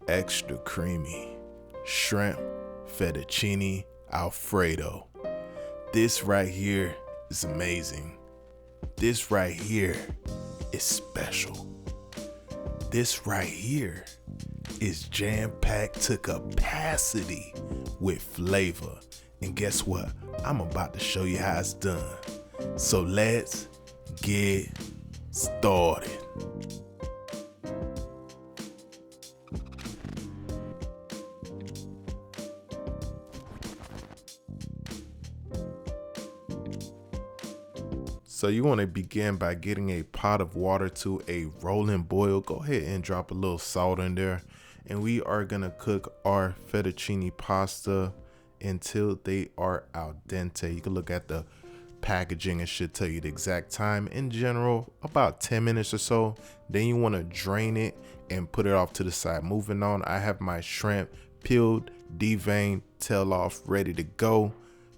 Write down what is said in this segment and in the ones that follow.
extra creamy shrimp fettuccine Alfredo. This right here is amazing. This right here is special. This right here is jam-packed to capacity with flavor. And guess what? I'm about to show you how it's done. So let's get started. So you want to begin by getting a pot of water to a rolling boil. Go ahead and drop a little salt in there. And we are going to cook our fettuccine pasta until they are al dente. You can look at the packaging. It should tell you the exact time. In general, about 10 minutes or so. Then you want to drain it and put it off to the side. Moving on, I have my shrimp peeled, deveined, tail off, ready to go.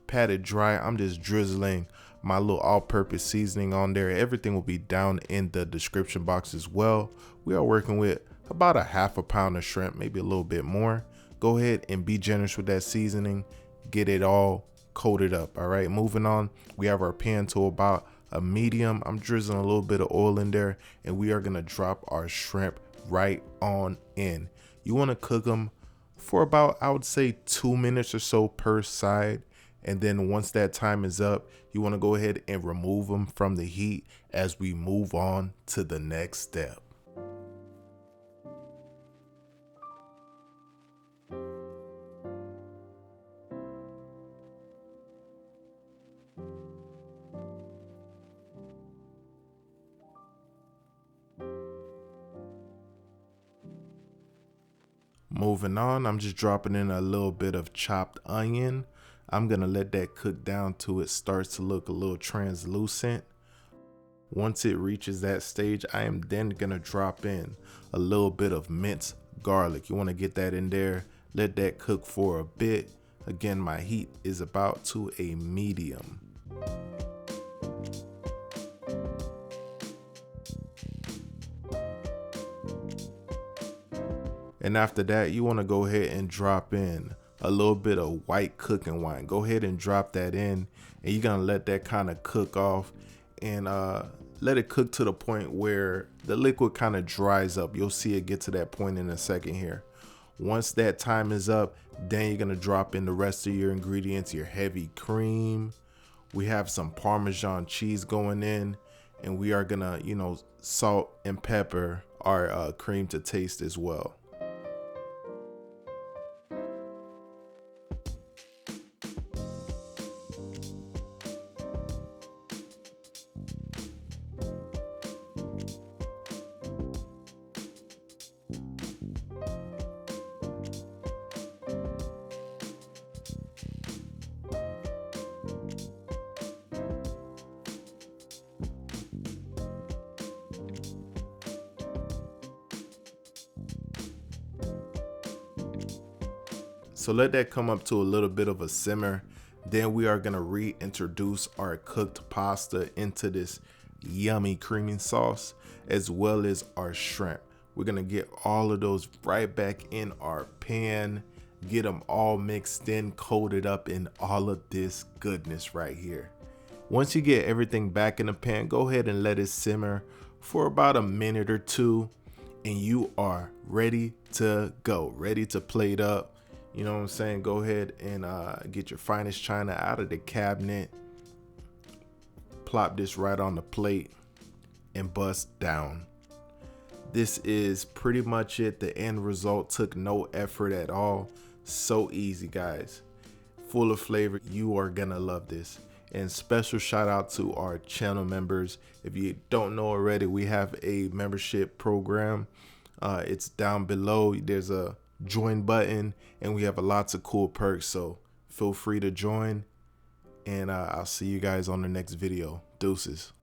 Patted dry. I'm just drizzling my little all-purpose seasoning on there. Everything will be down in the description box as well. We are working with about a half a pound of shrimp, maybe a little bit more. Go ahead and be generous with that seasoning. Get it all coated up. All right, moving on, we have our pan to about a medium. I'm drizzling a little bit of oil in there, and we are gonna drop our shrimp right on in. You want to cook them for about, I would say, 2 minutes or so per side. And then once that time is up, you want to go ahead and remove them from the heat as we move on to the next step. Moving on, I'm just dropping in a little bit of chopped onion. I'm gonna let that cook down till it starts to look a little translucent. Once it reaches that stage, I am then gonna drop in a little bit of minced garlic. You wanna get that in there, let that cook for a bit. Again, my heat is about to a medium. And after that, you wanna go ahead and drop in a little bit of white cooking wine. Go ahead and drop that in, and you're gonna let that kind of cook off and let it cook to the point where the liquid kind of dries up. You'll see it get to that point in a second here. Once that time is up, then you're gonna drop in the rest of your ingredients, your heavy cream. We have some Parmesan cheese going in, and we are gonna, salt and pepper our cream to taste as well. So let that come up to a little bit of a simmer. Then we are gonna reintroduce our cooked pasta into this yummy creamy sauce, as well as our shrimp. We're gonna get all of those right back in our pan, get them all mixed in, coated up in all of this goodness right here. Once you get everything back in the pan, go ahead and let it simmer for about a minute or two, and you are ready to go, ready to plate up. You know what I'm saying? Go ahead and get your finest china out of the cabinet. Plop this right on the plate and bust down. This is pretty much it. The end result took no effort at all. So easy, guys. Full of flavor. You are gonna love this. And special shout out to our channel members. If you don't know already, we have a membership program. It's down below. There's a join button, and we have lots of cool perks, so feel free to join, and I'll see you guys on the next video. Deuces.